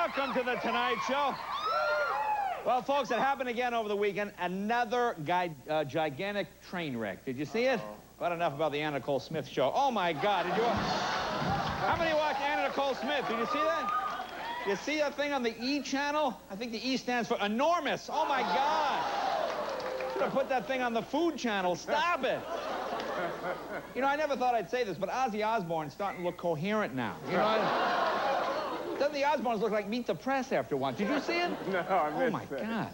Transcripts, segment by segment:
Welcome to the Tonight Show. Well, folks, it happened again over the weekend. Another gigantic train wreck. Did you see it? But enough about the Anna Nicole Smith show. Oh, my God. Did you watch? How many watched Anna Nicole Smith? Did you see that? You see that thing on the E channel? I think the E stands for enormous. Oh, my God. Should have put that thing on the Food channel. Stop it. You know, I never thought I'd say this, but Ozzy Osbourne's starting to look coherent now. You know, doesn't the Osbournes look like Meet the Press after one? Did you see it? No, I missed it. Oh, my God.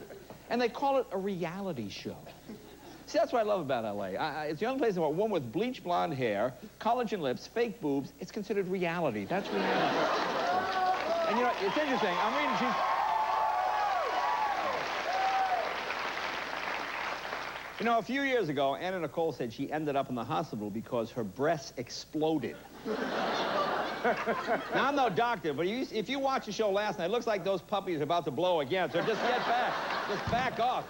And they call it a reality show. See, that's what I love about L.A. It's the only place in the world, one with bleach blonde hair, collagen lips, fake boobs. It's considered reality. That's reality. And, you know, it's interesting. I'm reading, You know, a few years ago, Anna Nicole said she ended up in the hospital because her breasts exploded. Now, I'm no doctor, but if you watch the show last night, it looks like those puppies are about to blow again, so just get back. Just back off.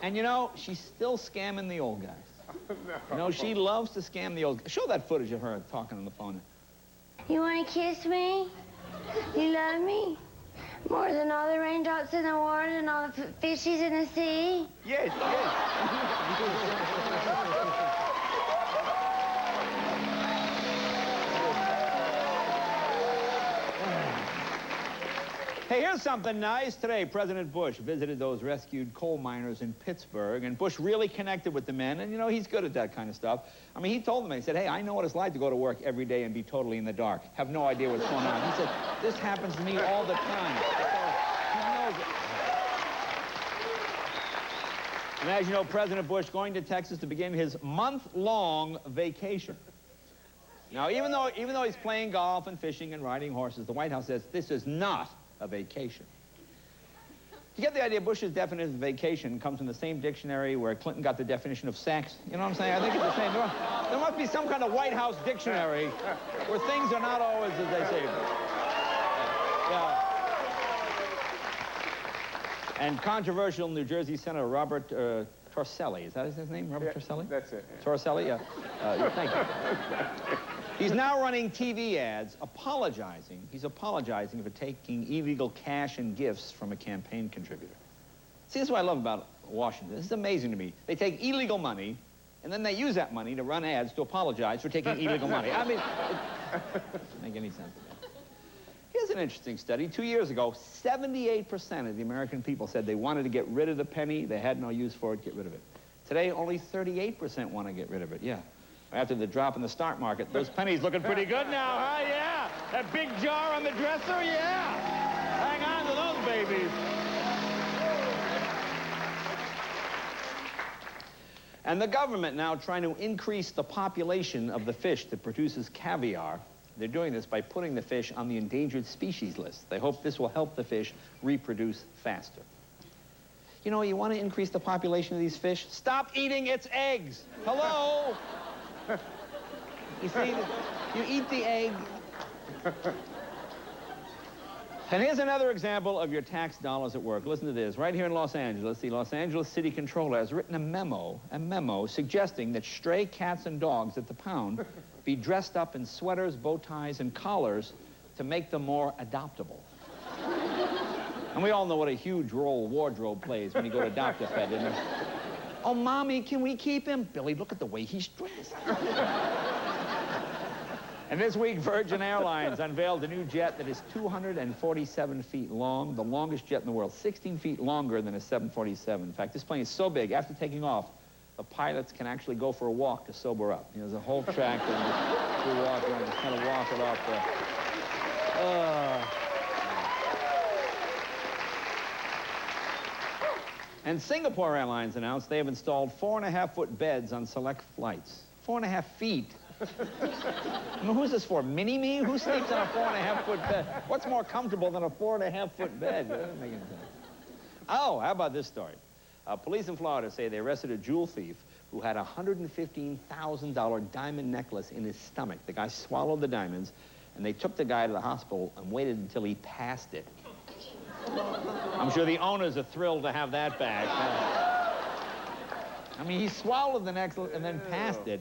And, you know, she's still scamming the old guys. No. You know, she loves to scam the old guys. Show that footage of her talking on the phone. You want to kiss me? You love me? More than all the raindrops in the water and all the fishies in the sea? Yes, yes. Hey, here's something nice. Today, President Bush visited those rescued coal miners in Pittsburgh, and Bush really connected with the men, and, you know, he's good at that kind of stuff. I mean, he told them, he said, hey, I know what it's like to go to work every day and be totally in the dark, have no idea what's going on. He said, this happens to me all the time. So, he knows it. And as you know, President Bush going to Texas to begin his month-long vacation. Now, even though he's playing golf and fishing and riding horses, the White House says this is not a vacation. You get the idea? Bush's definition of vacation comes from the same dictionary where Clinton got the definition of sex. You know what I'm saying? I think it's the same. There must be some kind of White House dictionary where things are not always as they say. Yeah. And controversial New Jersey Senator Robert Torselli. Is that his name? Robert Torselli? That's it. Yeah. Torselli, yeah. Thank you. He's now running TV ads apologizing. He's apologizing for taking illegal cash and gifts from a campaign contributor. See, this is what I love about Washington. This is amazing to me. They take illegal money, and then they use that money to run ads to apologize for taking illegal money. I mean, it doesn't make any sense to me. Here's an interesting study. 2 years ago, 78% of the American people said they wanted to get rid of the penny. They had no use for it, get rid of it. Today, only 38% want to get rid of it, yeah. After the drop in the stock market, those pennies looking pretty good now, huh? Yeah. That big jar on the dresser, yeah. Hang on to those babies. And the government now trying to increase the population of the fish that produces caviar. They're doing this by putting the fish on the endangered species list. They hope this will help the fish reproduce faster. You know, you want to increase the population of these fish? Stop eating its eggs. Hello? You see, you eat the egg. And here's another example of your tax dollars at work. Listen to this. Right here in Los Angeles, the Los Angeles City Controller has written a memo suggesting that stray cats and dogs at the pound be dressed up in sweaters, bow ties, and collars to make them more adoptable. And we all know what a huge role wardrobe plays when you go to adopt a pet, isn't it? Oh, Mommy, can we keep him? Billy, look at the way he's dressed. And this week, Virgin Airlines unveiled a new jet that is 247 feet long, the longest jet in the world, 16 feet longer than a 747. In fact, this plane is so big, after taking off, the pilots can actually go for a walk to sober up. You know, there's a whole track and you walk around, just kind of walk it off there. And Singapore Airlines announced they have installed 4.5-foot beds on select flights. 4.5 feet. I mean, who's this for? Mini-me? Who sleeps on a 4.5-foot bed? What's more comfortable than a 4.5-foot bed? That doesn't make any sense. Oh, how about this story? Police in Florida say they arrested a jewel thief who had a $115,000 diamond necklace in his stomach. The guy swallowed the diamonds, and they took the guy to the hospital and waited until he passed it. I'm sure the owners are thrilled to have that back. I mean, he swallowed the necklace and then passed it.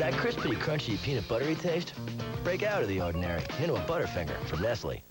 that crispy, crunchy, peanut buttery taste? Break out of the ordinary into a Butterfinger from Nestle.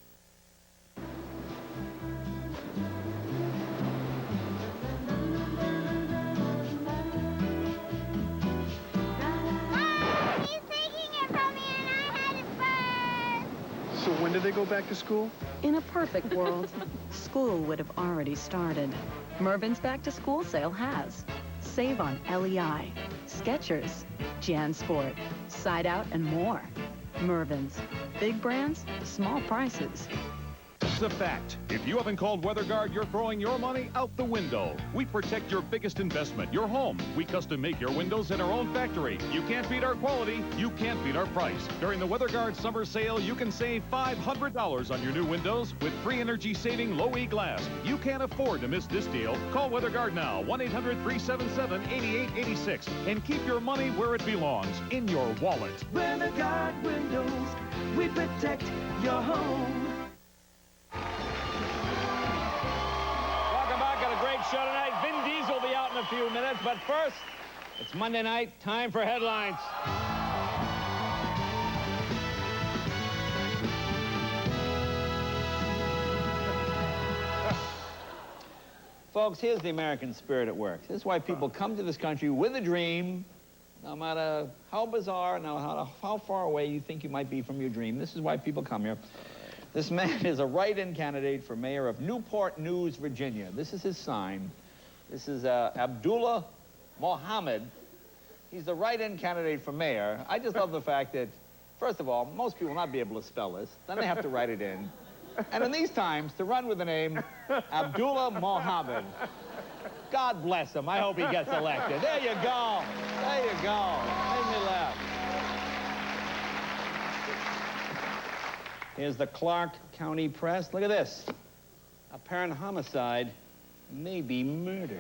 So when do they go back to school? In a perfect world, school would have already started. Mervin's Back to School sale has. Save on LEI, Skechers, JanSport, Side Out, and more. Mervin's. Big brands, small prices. It's a fact. If you haven't called WeatherGuard, you're throwing your money out the window. We protect your biggest investment, your home. We custom make your windows in our own factory. You can't beat our quality. You can't beat our price. During the WeatherGuard summer sale, you can save $500 on your new windows with free energy-saving low-E glass. You can't afford to miss this deal. Call WeatherGuard now, 1-800-377-8886, and keep your money where it belongs, in your wallet. WeatherGuard Windows, we protect your home. Welcome back. Got a great show tonight. Vin Diesel will be out in a few minutes, but first, it's Monday night. Time for headlines. Folks, here's the American spirit at work. This is why people come to this country with a dream, no matter how bizarre, no matter how far away you think you might be from your dream. This is why people come here. This man is a write-in candidate for mayor of Newport News, Virginia. This is his sign. This is Abdullah Mohammed. He's the write-in candidate for mayor. I just love the fact that, first of all, most people will not be able to spell this. Then they have to write it in. And in these times, to run with the name Abdullah Mohammed. God bless him. I hope he gets elected. There you go. There you go. Made me laugh. Here's the Clark County Press. Look at this. Apparent homicide may be murder.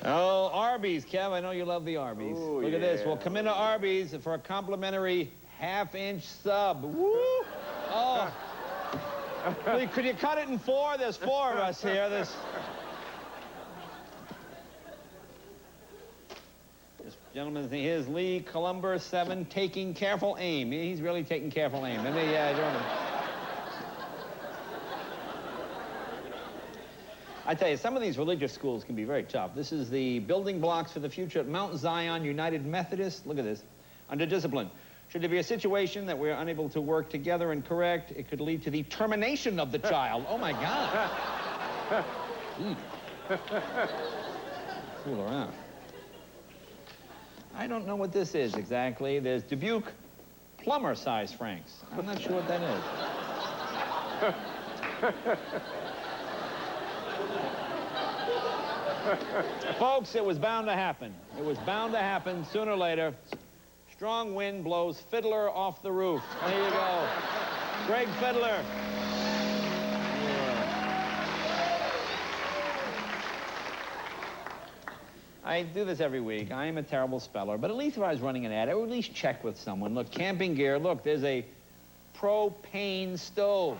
Oh, Arby's, Kev. I know you love the Arby's. Ooh, Look at this. We'll come into Arby's for a complimentary half-inch sub. Woo! Oh. Could you cut it in four? There's four of us here. This gentleman's name is Lee Columber 7, taking careful aim. He's really taking careful aim. Isn't he? Yeah, doing it. I tell you, some of these religious schools can be very tough. This is the building blocks for the future at Mount Zion United Methodist. Look at this. Under discipline. Should there be a situation that we're unable to work together and correct, it could lead to the termination of the child. Oh, my God. Fool around. I don't know what this is exactly. There's Dubuque plumber-size Franks. I'm not sure what that is. Folks, it was bound to happen. It was bound to happen sooner or later. Strong wind blows Fiddler off the roof. There you go. Greg Fiddler. I do this every week. I am a terrible speller, but at least if I was running an ad, I would at least check with someone. Look, camping gear. Look, there's a propane stove.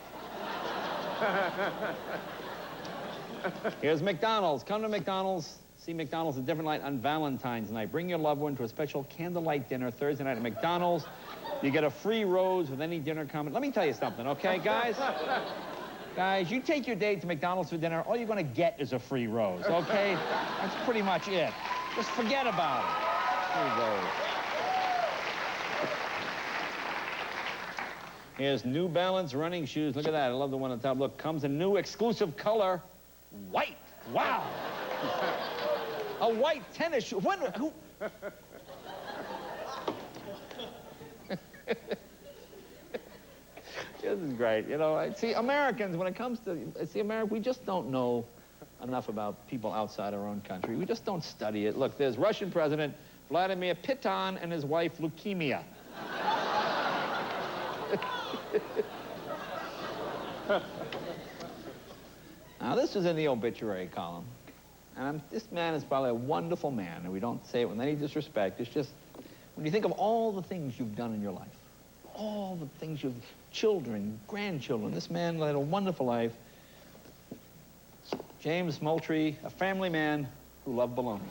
Here's McDonald's. Come to McDonald's. See McDonald's in a different light on Valentine's night. Bring your loved one to a special candlelight dinner Thursday night at McDonald's. You get a free rose with any dinner comment. Let me tell you something, okay, guys? Guys, you take your date to McDonald's for dinner, all you're going to get is a free rose, okay? That's pretty much it. Just forget about it. Free rose. Here's New Balance running shoes. Look at that. I love the one on top. Look, comes a new exclusive color, white. Wow. A white tennis shoe. Who? This is great. You know, see, Americans, when it comes to, America, we just don't know enough about people outside our own country. We just don't study it. Look, there's Russian President Vladimir Putin and his wife, leukemia. Now, this was in the obituary column. And this man is probably a wonderful man, and we don't say it with any disrespect. It's just, when you think of all the things you've done in your life, all the things you've, children, grandchildren, this man led a wonderful life. James Moultrie, a family man who loved bologna.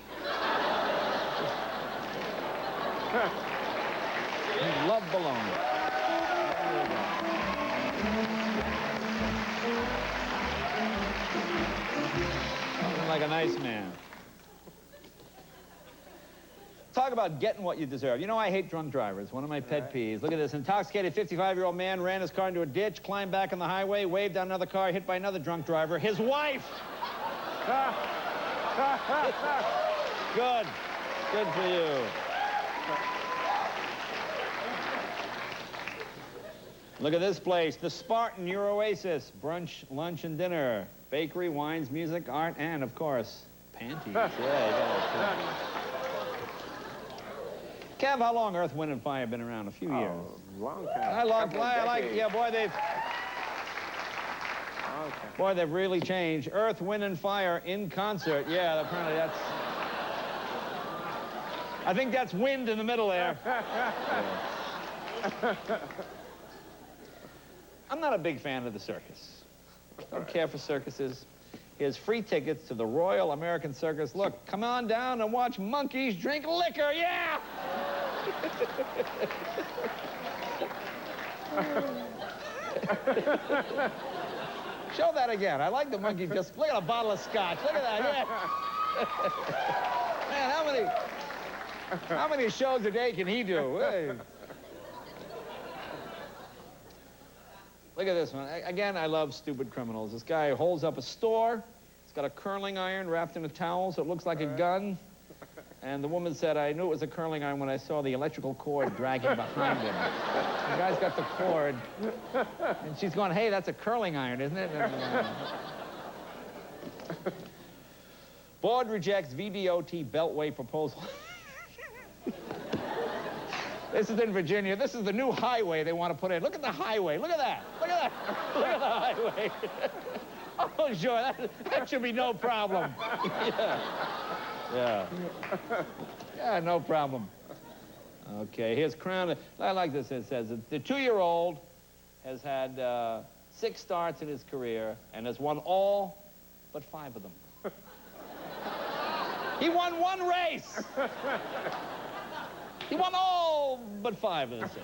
He loved bologna. Sounded like a nice man. Talk about getting what you deserve. You know, I hate drunk drivers. One of my pet peeves. Look at this. Intoxicated 55-year-old man ran his car into a ditch, climbed back on the highway, waved down another car, hit by another drunk driver. His wife! Good. Good for you. Look at this place. The Spartan, your oasis. Brunch, lunch, and dinner. Bakery, wines, music, art, and, of course, panties. Yeah, you got it. Kev, how long Earth, Wind, and Fire been around? A few years. Long time. I like, yeah, boy, they've really changed. Earth, Wind, and Fire in concert. Yeah, apparently that's... I think that's wind in the middle there. I'm not a big fan of the circus. Don't care for circuses. Here's free tickets to the Royal American Circus. Look, come on down and watch monkeys drink liquor, yeah! Show that again. I like the monkey just... Look at a bottle of scotch. Look at that, yeah. Man, how many shows a day can he do? Hey. Look at this one. Again, I love stupid criminals. This guy holds up a store. He's got a curling iron wrapped in a towel so it looks like a gun. And the woman said, I knew it was a curling iron when I saw the electrical cord dragging behind him. The guy's got the cord. And she's going, hey, that's a curling iron, isn't it? Board rejects VDOT Beltway proposal. This is in Virginia. This is the new highway they want to put in. Look at the highway. Look at that. Look at that. Look at the highway. Oh, sure. That should be no problem. Yeah. Yeah, no problem. Okay, here's Crown. I like this. It says the 2-year-old has had 6 starts in his career and has won all but 5 of them. He won 1 race. He won all but 5 of the 6.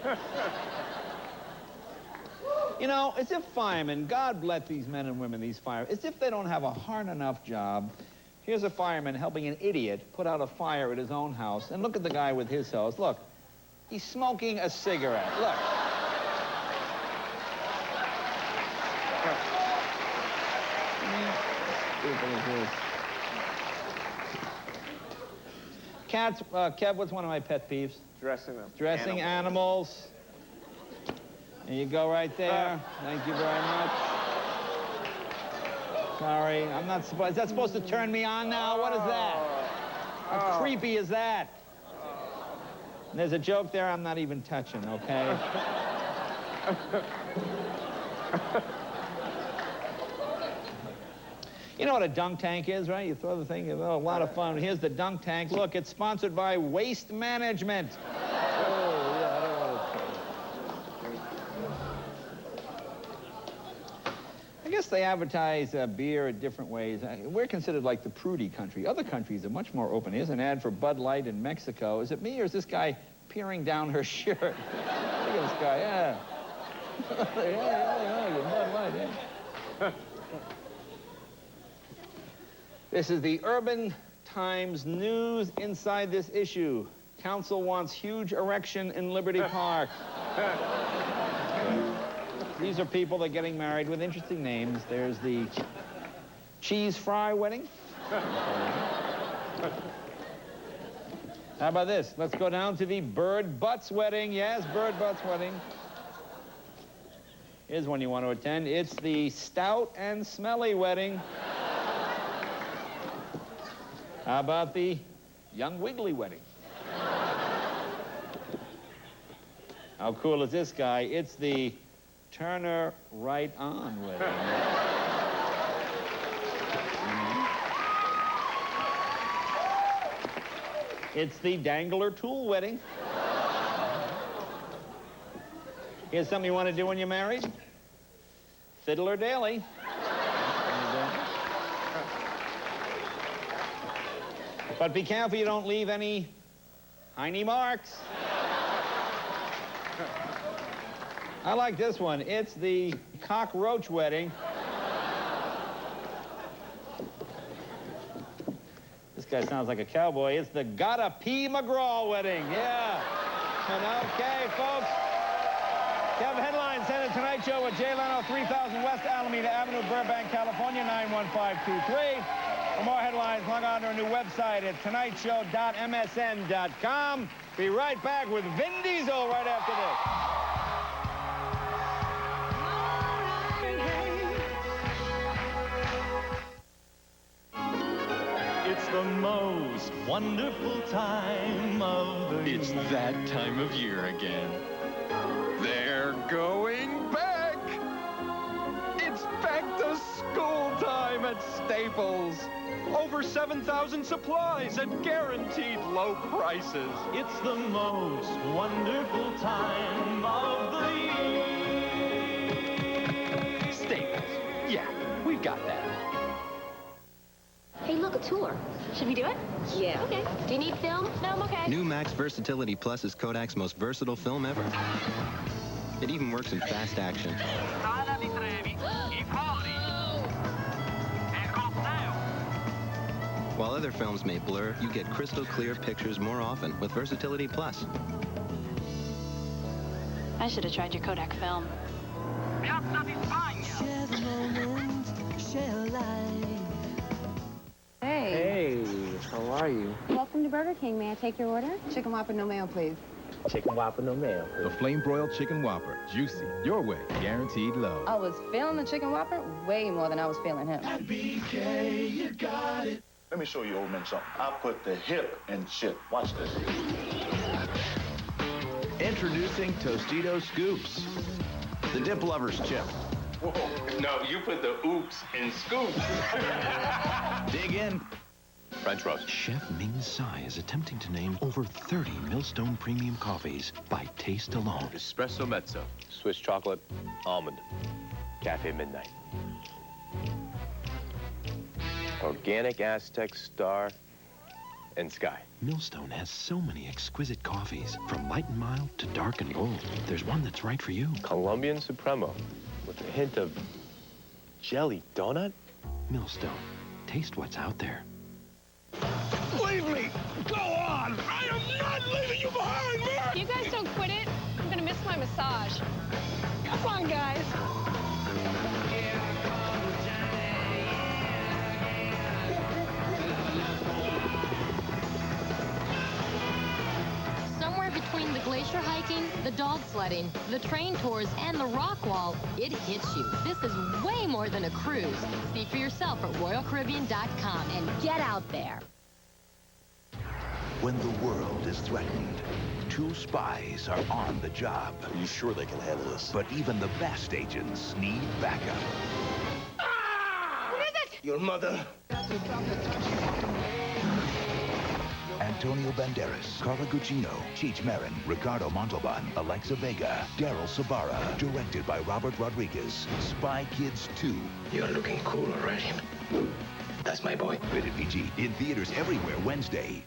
You know, as if firemen, God bless these men and women, these firemen, as if they don't have a hard enough job. Here's a fireman helping an idiot put out a fire at his own house. And look at the guy with his hose. Look, he's smoking a cigarette. Look. Cats, Kev, what's one of my pet peeves? Dressing them. Dressing animals. There you go right there. Thank you very much. Sorry, I'm not supposed... Is that supposed to turn me on now? What is that? How creepy is that? There's a joke there I'm not even touching, okay? You know what a dunk tank is, right? You throw the thing, a lot of fun. Here's the dunk tank. Look, it's sponsored by Waste Management. Oh, yeah, I don't want to... I guess they advertise beer in different ways. We're considered like the prudy country. Other countries are much more open. Here's an ad for Bud Light in Mexico. Is it me or is this guy peering down her shirt? Look at this guy, yeah. Yeah, Bud Light, yeah. This is the Urban Times News inside this issue. Council wants huge erection in Liberty Park. These are people that are getting married with interesting names. There's the cheese fry wedding. How about this? Let's go down to the bird butts wedding. Yes, bird butts wedding. Here's one you want to attend. It's the stout and smelly wedding. How about the young wiggly wedding? How cool is this guy? It's the Turner right on wedding. It's the Dangler Tool wedding. Here's something you want to do when you're married. Fiddler Daily. But be careful you don't leave any tiny marks. I like this one. It's the cockroach wedding. This guy sounds like a cowboy. It's the Gotta Pee McGraw wedding. Yeah. And okay, folks. You have headlines sent to Tonight Show with Jay Leno, 3000 West Alameda Avenue, Burbank, California, 91523. For more headlines, log on to our new website at tonightshow.msn.com. Be right back with Vin Diesel right after this. It's the most wonderful time of the year. It's that time of year again. They're going back! It's back to school time at Staples. Over 7,000 supplies at guaranteed low prices. It's the most wonderful time of the year. Staples. Yeah, we've got that. Hey, look, a tour. Should we do it? Yeah. Okay. Do you need film? No, I'm okay. New Max Versatility Plus is Kodak's most versatile film ever. It even works in fast action. While other films may blur, you get crystal clear pictures more often with Versatility Plus. I should have tried your Kodak film. Share the moment, share life. Hey, how are you? Welcome to Burger King. May I take your order? Chicken Whopper, no mayo, please. Chicken Whopper, no mayo. The flame-broiled chicken Whopper. Juicy. Your way. Guaranteed low. I was feeling the chicken Whopper way more than I was feeling him. At BK, you got it. Let me show you old men something. I'll put the hip in shit. Watch this. Introducing Tostitos Scoops. The dip lover's chip. Whoa, no, you put the oops in scoops. Dig in. French roast. Chef Ming Tsai is attempting to name over 30 Millstone premium coffees by taste alone. Espresso Mezzo. Swiss chocolate. Almond. Cafe Midnight. Organic Aztec Star and Sky. Millstone has so many exquisite coffees, from light and mild to dark and bold. There's one that's right for you. Colombian Supremo with a hint of jelly donut. Millstone. Taste what's out there. Leave me! Go on! I am not leaving you behind, man! If you guys don't quit it, I'm gonna miss my massage. Come on, guys. Somewhere between the glacier hiking, the dog sledding, the train tours, and the rock wall, it hits you. This is way more than a cruise. See for yourself at RoyalCaribbean.com and get out there. When the world is threatened, two spies are on the job. Are you sure they can handle this? But even the best agents need backup. What is it? Your mother. Antonio Banderas, Carla Gugino, Cheech Marin, Ricardo Montalban, Alexa Vega, Daryl Sabara. Directed by Robert Rodriguez. Spy Kids 2. You're looking cool already. That's my boy. Rated PG. In theaters everywhere Wednesday.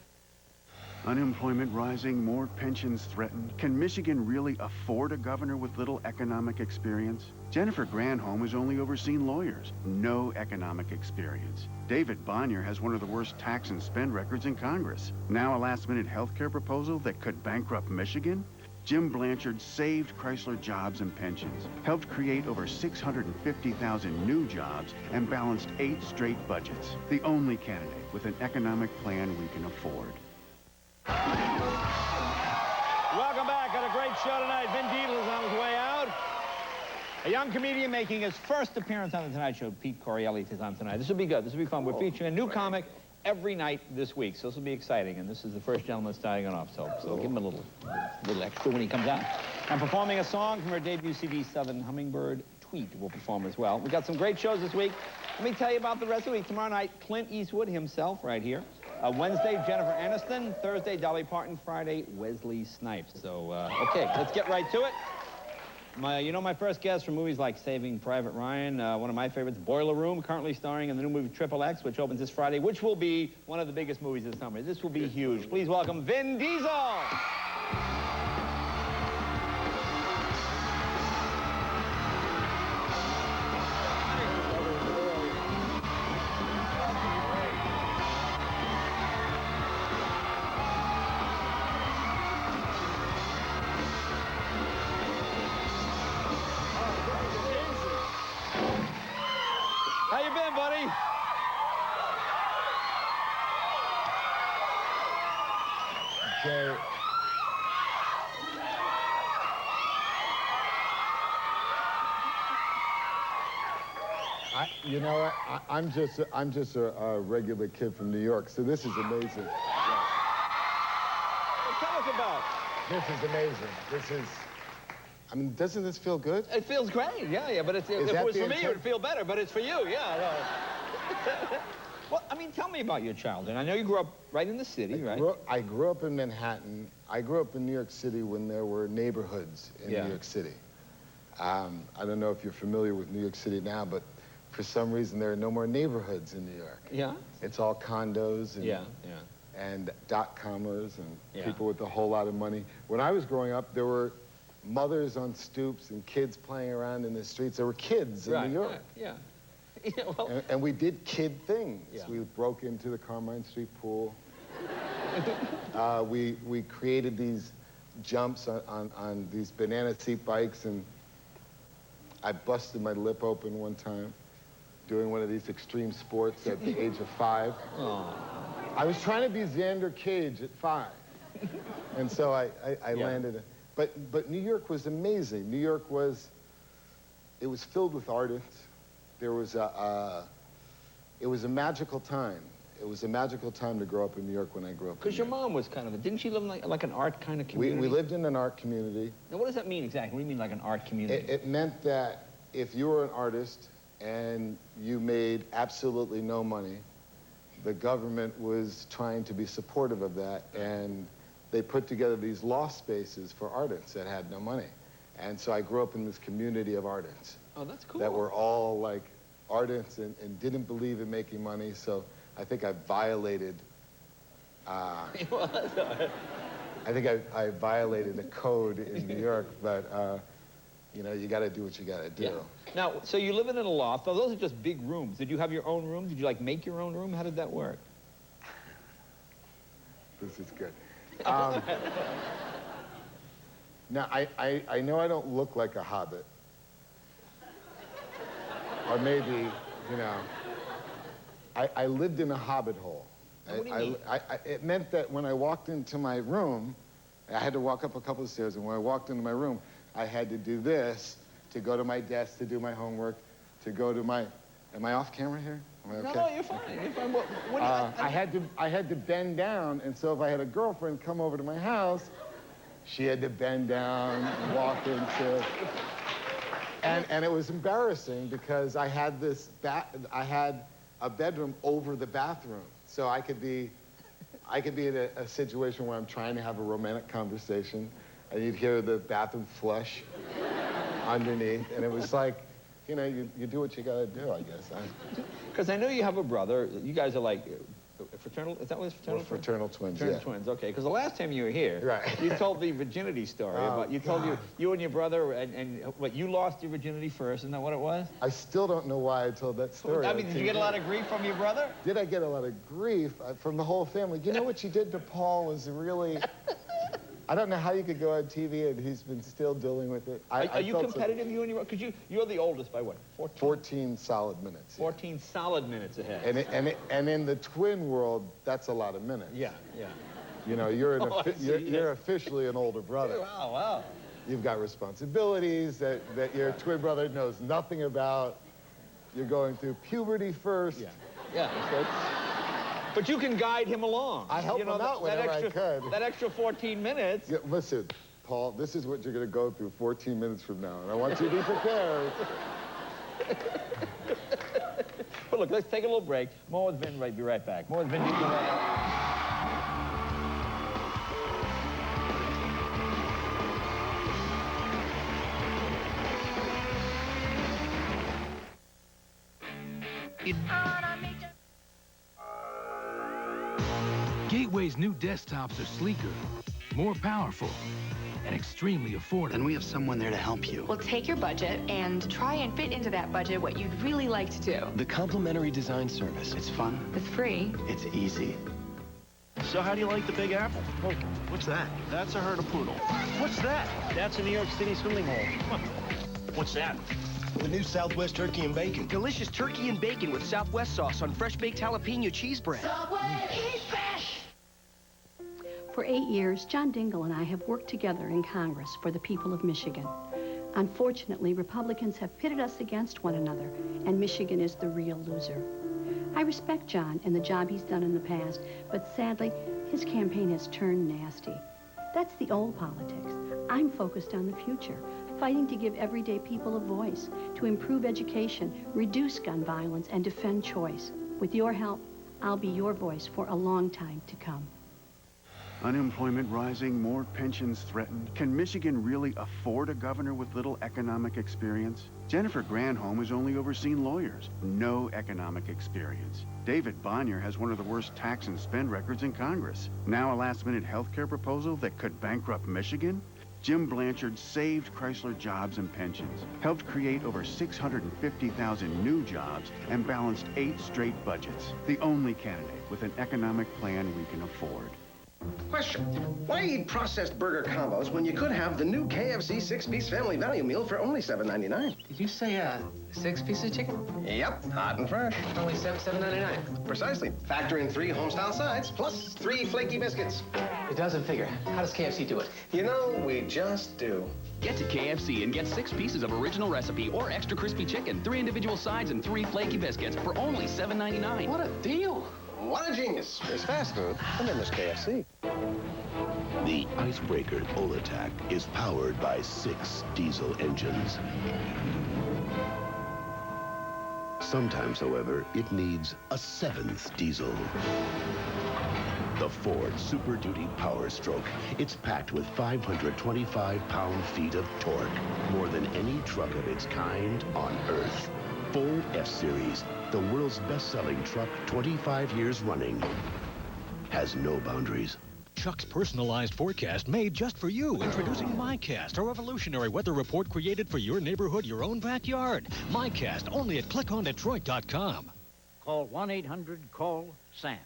Unemployment rising, more pensions threatened. Can Michigan really afford a governor with little economic experience? Jennifer Granholm has only overseen lawyers. No economic experience. David Bonnier has one of the worst tax and spend records in Congress. Now a last-minute health care proposal that could bankrupt Michigan? Jim Blanchard saved Chrysler jobs and pensions, helped create over 650,000 new jobs, and balanced 8 straight budgets. The only candidate with an economic plan we can afford. Welcome back. Got a great show tonight. Vin Diesel is on his way out. A young comedian making his first appearance on The Tonight Show, Pete Correale, is on tonight. This will be good. This will be fun. We're featuring a new comic every night this week, so this will be exciting. And this is the first gentleman starting it off, so give him a little extra when he comes out. I'm performing a song from her debut CD, Southern Hummingbird. Tweet will perform as well. We got some great shows this week. Let me tell you about the rest of the week. Tomorrow night, Clint Eastwood himself right here. Wednesday, Jennifer Aniston. Thursday, Dolly Parton. Friday, Wesley Snipes. So, okay, let's get right to it. You know my first guest from movies like Saving Private Ryan, one of my favorites, Boiler Room, currently starring in the new movie Triple X, which opens this Friday, which will be one of the biggest movies this summer. This will be huge. Please welcome Vin Diesel. How you been, buddy? Jay. You know what? I'm just a regular kid from New York, so this is amazing. Well, tell us about. This is amazing. This is. I mean, doesn't this feel good? It feels great, yeah, but if it was for me, it would feel better, but it's for you, yeah. Well, I mean, tell me about your childhood. I know you grew up right in the city, right? I grew up in Manhattan. I grew up in New York City when there were neighborhoods in New York City. I don't know if you're familiar with New York City now, but for some reason, there are no more neighborhoods in New York. Yeah? It's all condos and, and dot-commers and people with a whole lot of money. When I was growing up, there were mothers on stoops and kids playing around in the streets. There were kids in New York. Yeah. Well, and we did kid things. We broke into the Carmine Street pool. We created these jumps on these banana seat bikes, and I busted my lip open one time doing one of these extreme sports at the age of 5. I was trying to be Xander Cage at 5. And so I landed it. But New York was amazing. New York was, it was filled with artists. There was it was a magical time. It was a magical time to grow up in New York when I grew up. Because your mom was kind of didn't she live in like an art kind of community? We lived in an art community. Now, what does that mean exactly? What do you mean like an art community? It meant that if you were an artist and you made absolutely no money, the government was trying to be supportive of that, and they put together these loft spaces for artists that had no money. And so I grew up in this community of artists. Oh, that's cool. That were all like artists and didn't believe in making money. So I think I violated, I think I violated a code in New York, but you know, you got to do what you got to do. Yeah. Now, so you live in a loft. Now, those are just big rooms. Did you have your own room? Did you like make your own room? How did that work? This is good. Now, I know I don't look like a hobbit. Or maybe, you know, I lived in a hobbit hole. What do you mean? It meant that when I walked into my room, I had to walk up a couple of stairs, and when I walked into my room, I had to do this to go to my desk to do my homework, to go to my... Am I off camera here? Am I okay? No, you're fine. You're fine. What do you, I had to bend down, and so if I had a girlfriend come over to my house, she had to bend down and walk into... And it was embarrassing because I had this I had a bedroom over the bathroom, so I could be in a situation where I'm trying to have a romantic conversation, and you'd hear the bathroom flush underneath, and it was like, you know, you do what you gotta do, I guess. Because I know you have a brother. You guys are like fraternal. Is that what it's fraternal? We're fraternal twins. Fraternal twins. Okay. Because the last time you were here, you told the virginity story about you told you and your brother and what you lost your virginity first. Isn't that what it was? I still don't know why I told that story. I mean, did you get a lot of grief from your brother? Did I get a lot of grief from the whole family? You know what you did to Paul was really. I don't know how you could go on TV and he's been still dealing with it. Are you competitive, you and your brother? Because you're the oldest by what? 14 solid minutes. 14 solid minutes ahead. And in the twin world, that's a lot of minutes. Yeah. You know, you're officially an older brother. Wow. You've got responsibilities that your twin brother knows nothing about. You're going through puberty first. Yeah. But you can guide him along. I help him out whenever I could. That extra 14 minutes. Yeah, listen, Paul, this is what you're going to go through 14 minutes from now, and I want you to be prepared. Well, look, let's take a little break. More with Vin. Be right back. More with Vin Diesel. Gateway's new desktops are sleeker, more powerful, and extremely affordable. And we have someone there to help you. We'll take your budget and try and fit into that budget what you'd really like to do. The complimentary design service. It's fun. It's free. It's easy. So how do you like the Big Apple? Oh, what's that? That's a herd of poodle. What's that? That's a New York City swimming hole. What's that? The new Southwest turkey and bacon. Delicious turkey and bacon with Southwest sauce on fresh baked jalapeno cheese bread. Eat fresh! For 8 years, John Dingell and I have worked together in Congress for the people of Michigan. Unfortunately, Republicans have pitted us against one another, and Michigan is the real loser. I respect John and the job he's done in the past, but sadly, his campaign has turned nasty. That's the old politics. I'm focused on the future, fighting to give everyday people a voice, to improve education, reduce gun violence, and defend choice. With your help, I'll be your voice for a long time to come. Unemployment rising, more pensions threatened. Can Michigan really afford a governor with little economic experience? Jennifer Granholm has only overseen lawyers, no economic experience. David Bonnier has one of the worst tax and spend records in Congress. Now a last-minute health care proposal that could bankrupt Michigan? Jim Blanchard saved Chrysler jobs and pensions, helped create over 650,000 new jobs, and balanced 8 straight budgets. The only candidate with an economic plan we can afford. Question. Why eat processed burger combos when you could have the new KFC 6-piece family value meal for only $7.99? Did you say 6 pieces of chicken? Yep, hot and fresh. Only $7.99. Precisely. Factor in 3 home-style sides, plus 3 flaky biscuits. It doesn't figure. How does KFC do it? You know, we just do. Get to KFC and get 6 pieces of original recipe or extra crispy chicken, 3 individual sides, and 3 flaky biscuits for only $7.99. What a deal! What a genius. There's fast food, and then there's KFC. The Icebreaker Olatak is powered by 6 diesel engines. Sometimes, however, it needs a 7th diesel. The Ford Super Duty Power Stroke. It's packed with 525 pound-feet of torque, more than any truck of its kind on Earth. Ford F-Series, the world's best-selling truck 25 years running, has no boundaries. Chuck's personalized forecast made just for you. Introducing MyCast, a revolutionary weather report created for your neighborhood, your own backyard. MyCast, only at clickondetroit.com. Call 1-800-CALL-SAM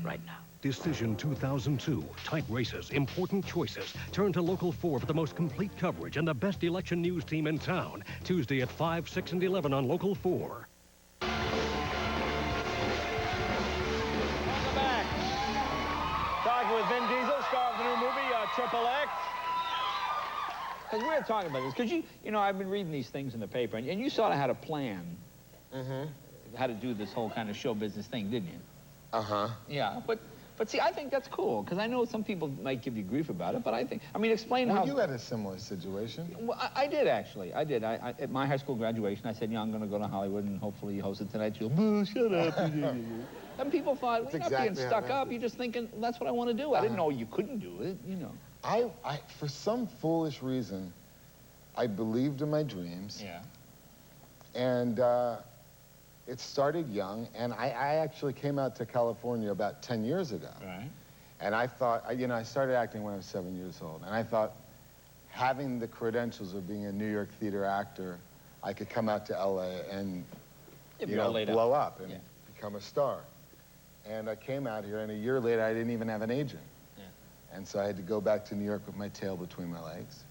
right now. Decision 2002. Tight races, important choices. Turn to Local 4 for the most complete coverage and the best election news team in town. Tuesday at 5, 6, and 11 on Local 4. Welcome back. Talking with Vin Diesel, star of the new movie, Triple X. Because we were talking about this, because you know, I've been reading these things in the paper, and you sort of had a plan how to do this whole kind of show business thing, didn't you? Uh-huh. Yeah, but see, I think that's cool, because I know some people might give you grief about it, but I mean, explain how... Well, you had a similar situation. Well, I did, actually. I did. At my high school graduation, I said, I'm going to go to Hollywood and hopefully host the Tonight Show. Boo, shut up. And people thought, well, you're not being stuck up. You're just thinking, that's what I want to do. I didn't know you couldn't do it, you know. I for some foolish reason, I believed in my dreams. Yeah. And it started young, and I actually came out to California about 10 years ago. Right. And I thought, I started acting when I was 7 years old, and I thought having the credentials of being a New York theater actor, I could come out to LA and, blow up and become a star. And I came out here, and a year later, I didn't even have an agent. Yeah. And so I had to go back to New York with my tail between my legs.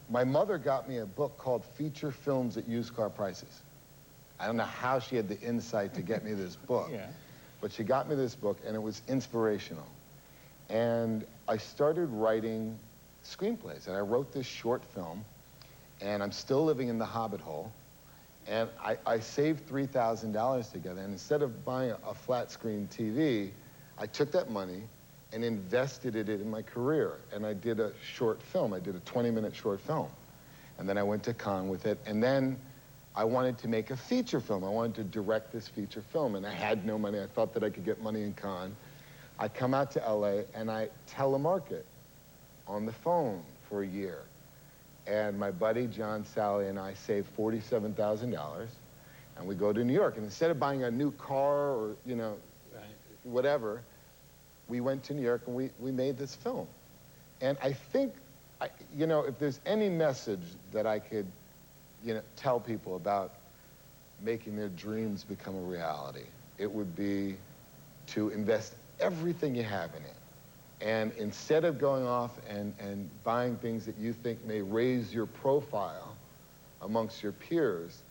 My mother got me a book called Feature Films at Used Car Prices. I don't know how she had the insight to get me this book, but she got me this book, and it was inspirational. And I started writing screenplays, and I wrote this short film, and I'm still living in the Hobbit hole, and I saved $3,000 together, and instead of buying a flat screen TV, I took that money and invested it in my career, and I did a short film. I did a 20-minute short film, and then I went to Cannes with it, and then I wanted to make a feature film. I wanted to direct this feature film, and I had no money. I thought that I could get money in Cannes. I come out to LA, and I telemarket on the phone for a year. And my buddy John Sally and I saved $47,000, And we go to New York, and instead of buying a new car or, you know, whatever, we went to New York and we made this film. And I think, you know, if there's any message that I could, you know, tell people about making their dreams become a reality, it would be to invest everything you have in it. And instead of going off and buying things that you think may raise your profile amongst your peers,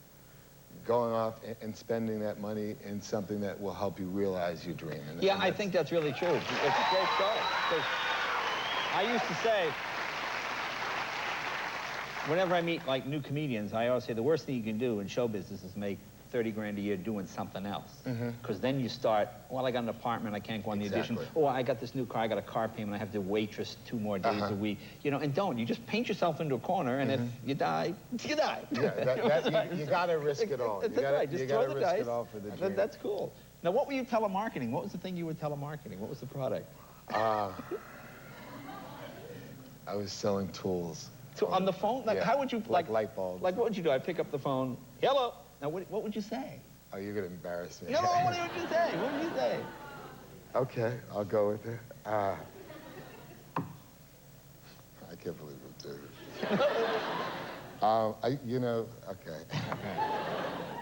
going off and spending that money in something that will help you realize your dream. Yeah, I think that's really true. It's a great story. Because I used to say, whenever I meet like new comedians, I always say the worst thing you can do in show business is make 30 grand a year doing something else. Because then you start, well, I got an apartment, I can't go on the audition. Oh, I got this new car, I got a car payment, I have to waitress 2 more days a week. You know, and don't. You just paint yourself into a corner, and if you die, you die. Yeah, you got to risk it all. That's right. Just throw the dice. Risk it all for the dream. That's cool. Now, what were you telemarketing? What was the thing you were telemarketing? What was the product? I was selling tools. So on the phone? Like, how would you, like light bulbs. Like, what would you do? I'd pick up the phone. Hello. Now, what would you say? Oh, you're going to embarrass me. No, what would you say? What would you say? Okay, I'll go with it. I can't believe I'm doing this. You know, okay.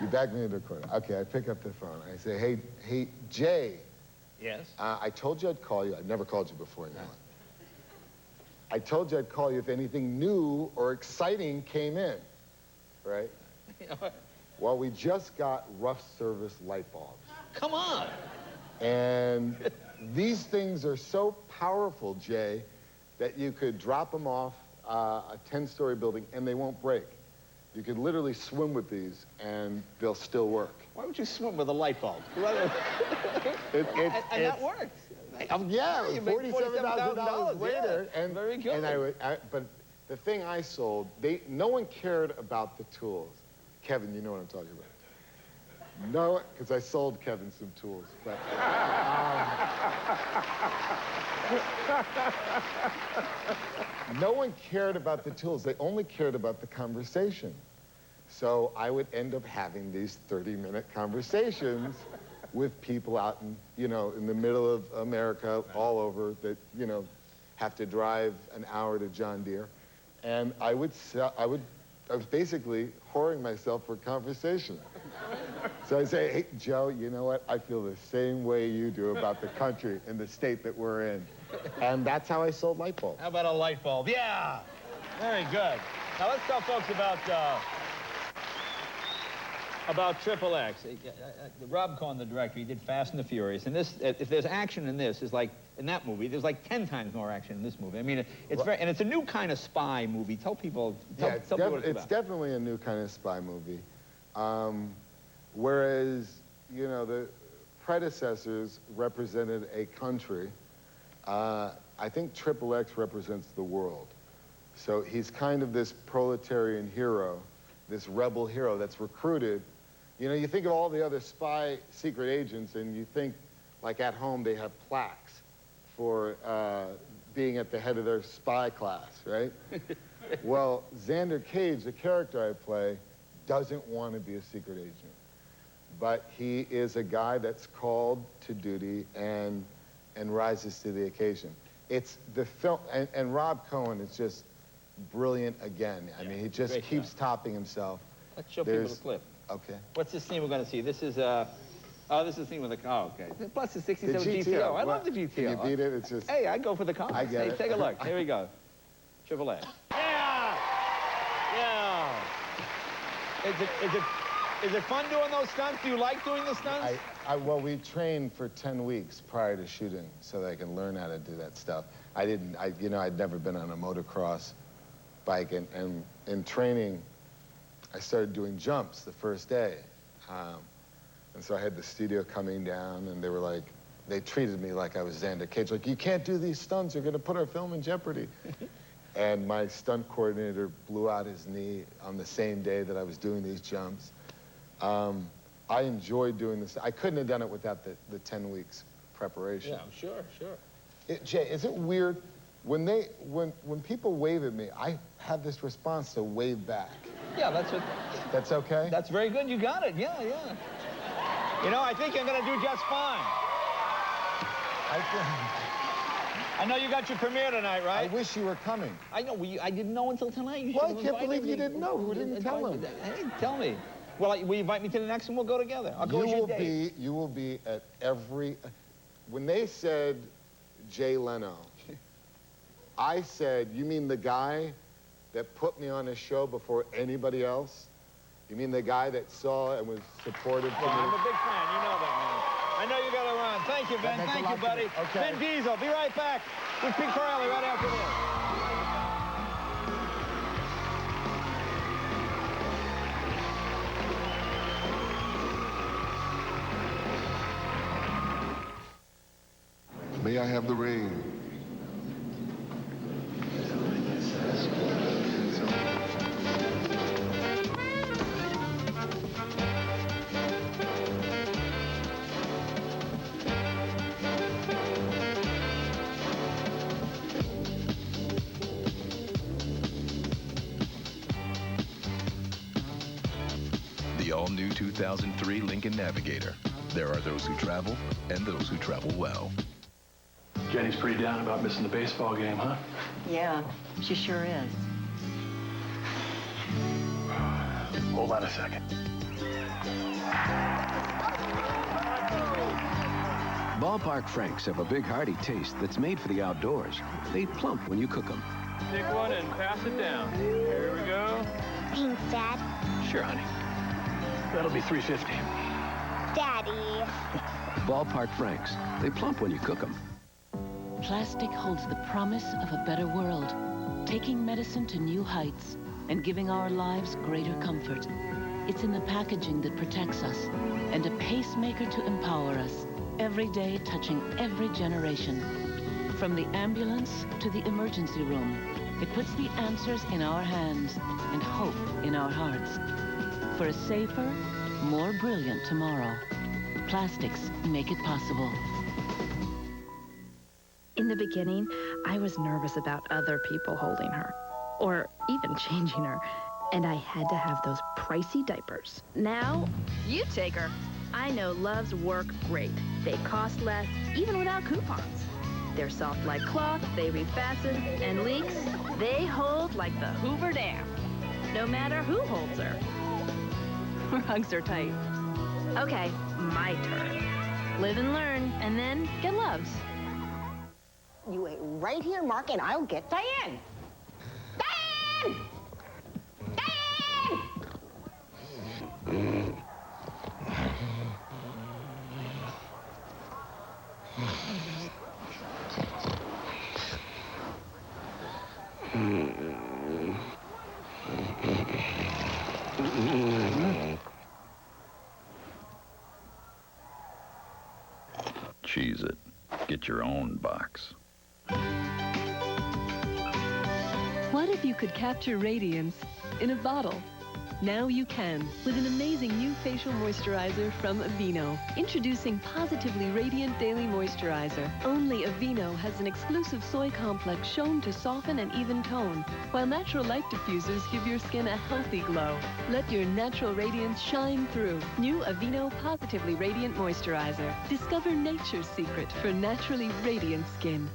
You back me into a corner. Okay, I pick up the phone. I say, hey, Jay. Yes? I told you I'd call you. I've never called you before, you know. I told you I'd call you if anything new or exciting came in, right? Well, we just got rough service light bulbs. Come on. And these things are so powerful, Jay, that you could drop them off a 10-story building and they won't break. You could literally swim with these and they'll still work. Why would you swim with a light bulb? And that worked. Yeah, you made $47,000 later. Yeah. And very good. And but the thing I sold, no one cared about the tools. Kevin, you know what I'm talking about. No, because I sold Kevin some tools. But, no one cared about the tools. They only cared about the conversation. So I would end up having these 30-minute conversations with people out in, you know, in the middle of America, all over, that, you know, have to drive an hour to John Deere. And I was basically whoring myself for conversation. So I say, hey, Joe, you know what? I feel the same way you do about the country and the state that we're in. And that's how I sold light bulbs. How about a light bulb? Yeah! Very good. Now let's tell folks about XXX. Rob Cohen, the director, he did Fast and the Furious. And this, if there's action in this, is like, in that movie, there's like 10 times more action in this movie. I mean, it's very, and it's a new kind of spy movie. Tell people, tell people what it's about. Definitely a new kind of spy movie. Whereas, you know, the predecessors represented a country, I think XXX represents the world. So he's kind of this proletarian hero, this rebel hero that's recruited. You know, you think of all the other spy secret agents and you think, like at home, they have plaques for being at the head of their spy class, right? Well, Xander Cage, the character I play, doesn't want to be a secret agent. But he is a guy that's called to duty and rises to the occasion. It's the film, and Rob Cohen is just brilliant again. I mean, he just keeps topping himself. Let's show people the clip. Okay. What's this scene we're going to see? This is, oh, this is the scene with the, oh, okay. Plus the 67 the GTO. I love the GTO. Can you beat it? It's just... Hey, I go for the comics. I get it. Take a look. Here we go. XXX. Yeah! Yeah! Is it fun doing those stunts? Do you like doing the stunts? Well, we trained for 10 weeks prior to shooting so that I can learn how to do that stuff. You know, I'd never been on a motocross bike, and in training, I started doing jumps the first day. And so I had the studio coming down, and they were like, they treated me like I was Xander Cage. Like, you can't do these stunts. You're going to put our film in jeopardy. And my stunt coordinator blew out his knee on the same day that I was doing these jumps. I enjoyed doing this. I couldn't have done it without the 10 weeks preparation. Yeah, sure. Jay, is it weird When people wave at me, I have this response to wave back. Yeah, that's what... That's okay? That's very good. You got it. Yeah, yeah. You know, I think I'm going to do just fine. I know you got your premiere tonight, right? I wish you were coming. I know. I didn't know until tonight. You Well, I can't believe you didn't know. Who didn't tell him? Hey, tell me. Well, will you invite me to the next one? We'll go together. I'll go as your date. You will be at every... When they said Jay Leno, I said, you mean the guy that put me on his show before anybody else? You mean the guy that saw and was supportive to me? I'm a big fan. You know that, man. I know you got to run. Thank you, Vin. Thank you, buddy. Okay. Vin Diesel. Be right back with Pete Correale right after this. May I have the ring? The all-new 2003 Lincoln Navigator. There are those who travel and those who travel well. Jenny's pretty down about missing the baseball game, huh? Yeah, she sure is. Hold on a second. Ballpark Franks have a big, hearty taste that's made for the outdoors. They plump when you cook them. Take one and pass it down. Here we go. Thanks, Dad. Sure, honey. That'll be $3.50. Daddy. Ballpark Franks. They plump when you cook them. Plastic holds the promise of a better world, taking medicine to new heights and giving our lives greater comfort. It's in the packaging that protects us and a pacemaker to empower us, every day touching every generation. From the ambulance to the emergency room, it puts the answers in our hands and hope in our hearts. For a safer, more brilliant tomorrow, plastics make it possible. In the beginning, I was nervous about other people holding her, or even changing her, and I had to have those pricey diapers. Now, you take her. I know Loves work great. They cost less, even without coupons. They're soft like cloth, they refasten, and leaks, they hold like the Hoover Dam. No matter who holds her. Her hugs are tight. Okay, my turn. Live and learn, and then get Loves. You wait right here, Mark, and I'll get Diane. Diane! Diane! Cheese it. Get your own box. What if you could capture radiance in a bottle? Now you can with an amazing new facial moisturizer from Aveeno. Introducing Positively Radiant Daily Moisturizer. Only Aveeno has an exclusive soy complex shown to soften and even tone, while natural light diffusers give your skin a healthy glow. Let your natural radiance shine through. New Aveeno Positively Radiant Moisturizer. Discover nature's secret for naturally radiant skin.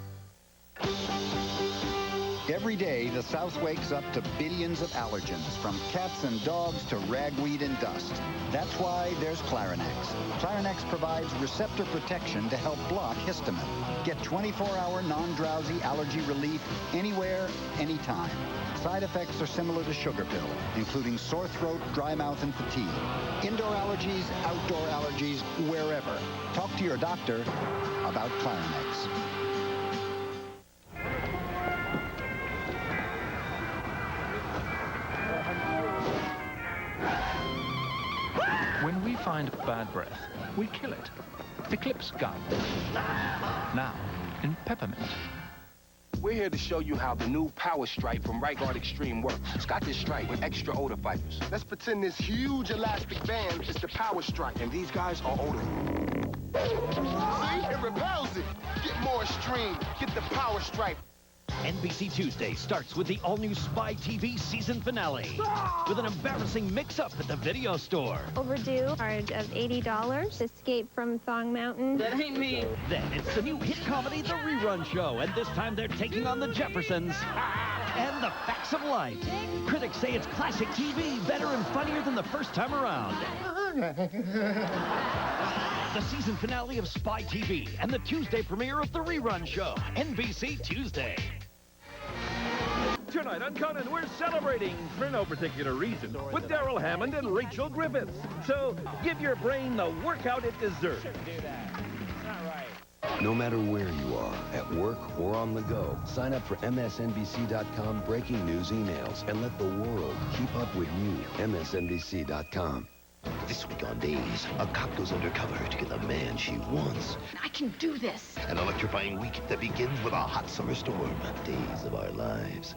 Every day, the South wakes up to billions of allergens, from cats and dogs to ragweed and dust. That's why there's Clarinex. Clarinex provides receptor protection to help block histamine. Get 24-hour non-drowsy allergy relief anywhere, anytime. Side effects are similar to sugar pill, including sore throat, dry mouth, and fatigue. Indoor allergies, outdoor allergies, wherever. Talk to your doctor about Clarinex. When we find bad breath, we kill it. Eclipse Gun. Now, in peppermint. We're here to show you how the new Power Stripe from Right Guard Extreme works. It's got this stripe with extra odor fibers. Let's pretend this huge elastic band is the Power Stripe, and these guys are odor. See? It repels it. Get more extreme. Get the Power Stripe. NBC Tuesday starts with the all-new Spy TV season finale. With an embarrassing mix-up at the video store. Overdue, charge of $80, escape from Thong Mountain. That ain't me. Then it's the new hit comedy, The Rerun Show, and this time they're taking on the Jeffersons. And The Facts of Life. Critics say it's classic TV, better and funnier than the first time around. The season finale of Spy TV and the Tuesday premiere of The Rerun Show. NBC Tuesday. Tonight on Conan, we're celebrating, for no particular reason, with Daryl Hammond and Rachel Griffiths. So give your brain the workout it deserves. No matter where you are, at work or on the go, sign up for MSNBC.com breaking news emails and let the world keep up with you. MSNBC.com. This week on Days, a cop goes undercover to get the man she wants. I can do this. An electrifying week that begins with a hot summer storm. Days of our lives.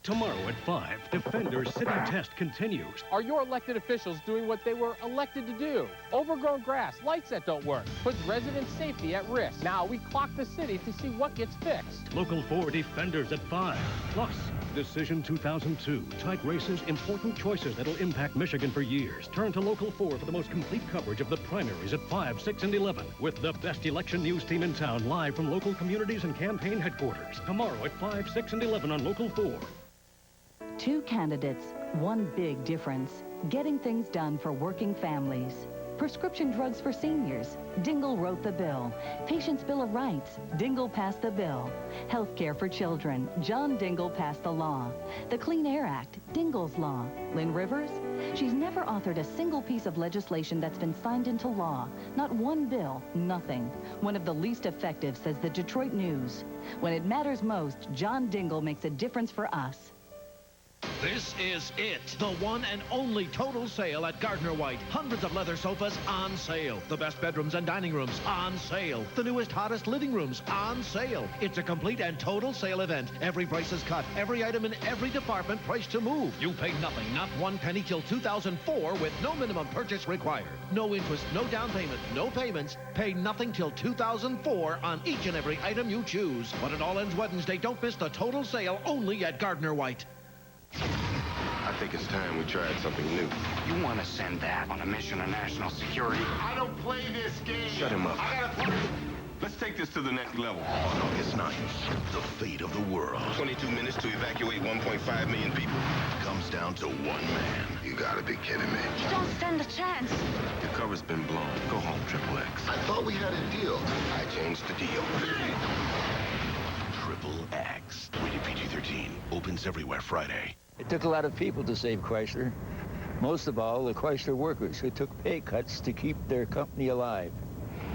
Tomorrow at 5, Defender's City Test continues. Are your elected officials doing what they were elected to do? Overgrown grass, lights that don't work, puts resident safety at risk. Now we clock the city to see what gets fixed. Local 4 Defenders at 5. Plus, Decision 2002. Tight races, important choices that'll impact Michigan for years. Turn to Local 4 for the most complete coverage of the primaries at 5, 6, and 11. With the best election news team in town, live from local communities and campaign headquarters. Tomorrow at 5, 6, and 11 on Local 4. 2 candidates, one big difference. Getting things done for working families. Prescription drugs for seniors. Dingell wrote the bill. Patients' Bill of Rights. Dingell passed the bill. Health care for children. John Dingell passed the law. The Clean Air Act. Dingell's law. Lynn Rivers? She's never authored a single piece of legislation that's been signed into law. Not one bill. Nothing. One of the least effective, says the Detroit News. When it matters most, John Dingell makes a difference for us. This is it. The one and only total sale at Gardner White. Hundreds of leather sofas on sale. The best bedrooms and dining rooms on sale. The newest, hottest living rooms on sale. It's a complete and total sale event. Every price is cut. Every item in every department priced to move. You pay nothing, not 1 penny till 2004 with no minimum purchase required. No interest, no down payment, no payments. Pay nothing till 2004 on each and every item you choose. But it all ends Wednesday. Don't miss the total sale only at Gardner White. I think it's time we tried something new. You want to send that on a mission of national security? I don't play this game. Shut him up. Let's take this to the next level. On August 9th, the fate of the world. 22 minutes to evacuate 1.5 million people. Comes down to one man. You gotta be kidding me. Don't stand a chance. Your cover's been blown. Go home, Triple X. I thought we had a deal. I changed the deal. Triple X. Rated PG-13. Opens everywhere Friday. It took a lot of people to save Chrysler. Most of all, the Chrysler workers who took pay cuts to keep their company alive.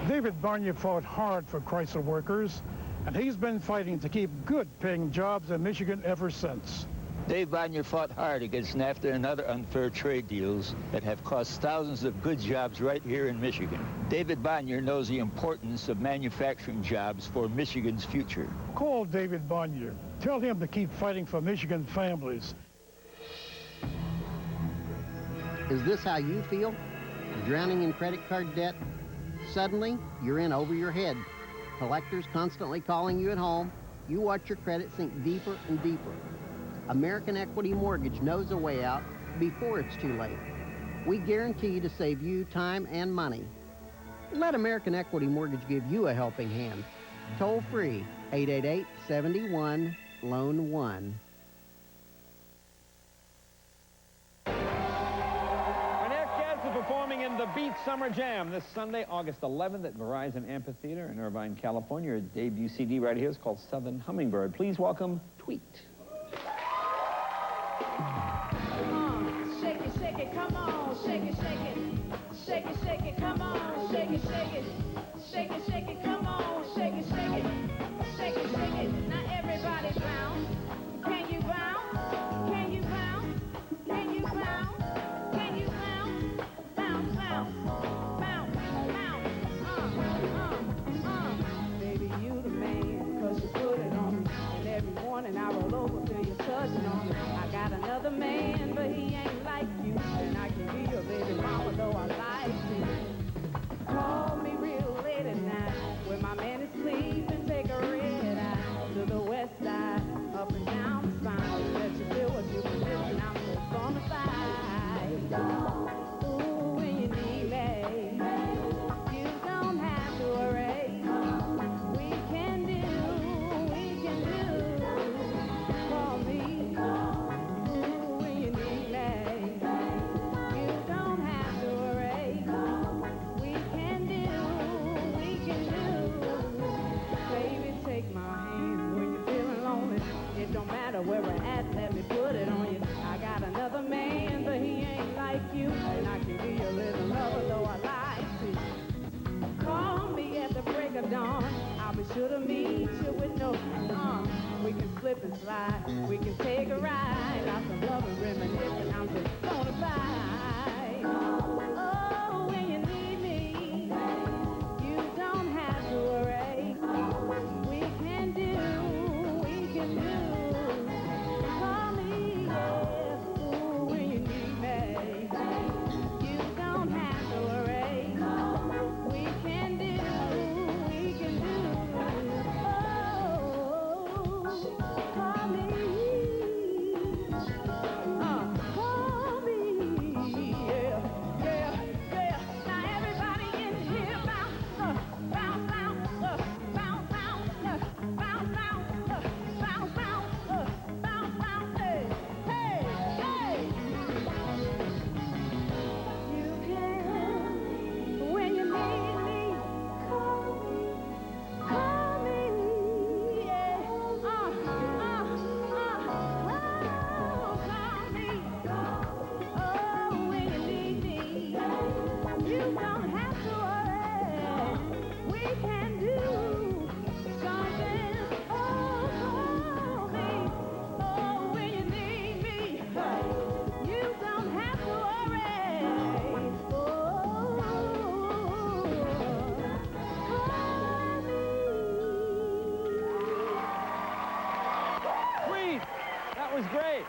David Barnier fought hard for Chrysler workers, and he's been fighting to keep good-paying jobs in Michigan ever since. Dave Barnier fought hard against NAFTA and other unfair trade deals that have cost thousands of good jobs right here in Michigan. David Barnier knows the importance of manufacturing jobs for Michigan's future. Call David Barnier. Tell him to keep fighting for Michigan families. Is this how you feel? Drowning in credit card debt? Suddenly, you're in over your head. Collectors constantly calling you at home. You watch your credit sink deeper and deeper. American Equity Mortgage knows a way out before it's too late. We guarantee to save you time and money. Let American Equity Mortgage give you a helping hand. Toll free, 888-71-LOAN-1. Performing in the Beat Summer Jam this Sunday, August 11th at Verizon Amphitheater in Irvine, California. Your debut CD right here is called Southern Hummingbird. Please welcome Tweet. Shake it, shake it, come on, shake it, shake it. Shake it, shake it, come on, shake it, shake it. Shake it, shake it, come on, shake it, shake it. Shake it, shake it, now everybody bounce. Can you bounce? Can you bounce? Can you bounce? Can you bounce? Bounce, bounce, bounce, bounce. Baby, you the man, 'cause you put it on me. And every morning I roll over till you're touching on me. I got another man, but he ain't like you. And I can be your baby mama, though I like you. Call me real late at night when my man is sleeping, take a red eye to the slip and slide. We can take a ride. Lots of love and reminiscing. I'm just gonna buy. Oh, when you need me, you don't have to worry. We can do. Call me, yeah. Ooh, when you need me, you don't have to worry. We can do. Call me, yeah, yeah, yeah. Now everybody in here bounce, bounce, bounce, bounce, bounce, bounce, bounce, bounce, bounce, bounce, hey, hey, hey. You can, when you need me, call me, yeah. Call me. Oh, when you need me, you don't have to worry. We can do something. Oh, call me. Oh, when you need me, you don't have to worry. Oh, call me. Sweet. That was great.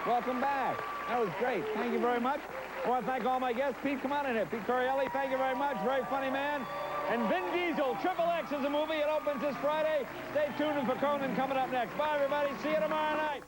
Welcome back. That was great. Thank you very much. I want to thank all my guests. Pete, come on in here. Pete Correale, thank you very much. Very funny man. And Vin Diesel, Triple X is a movie. It opens this Friday. Stay tuned for Conan coming up next. Bye, everybody. See you tomorrow night.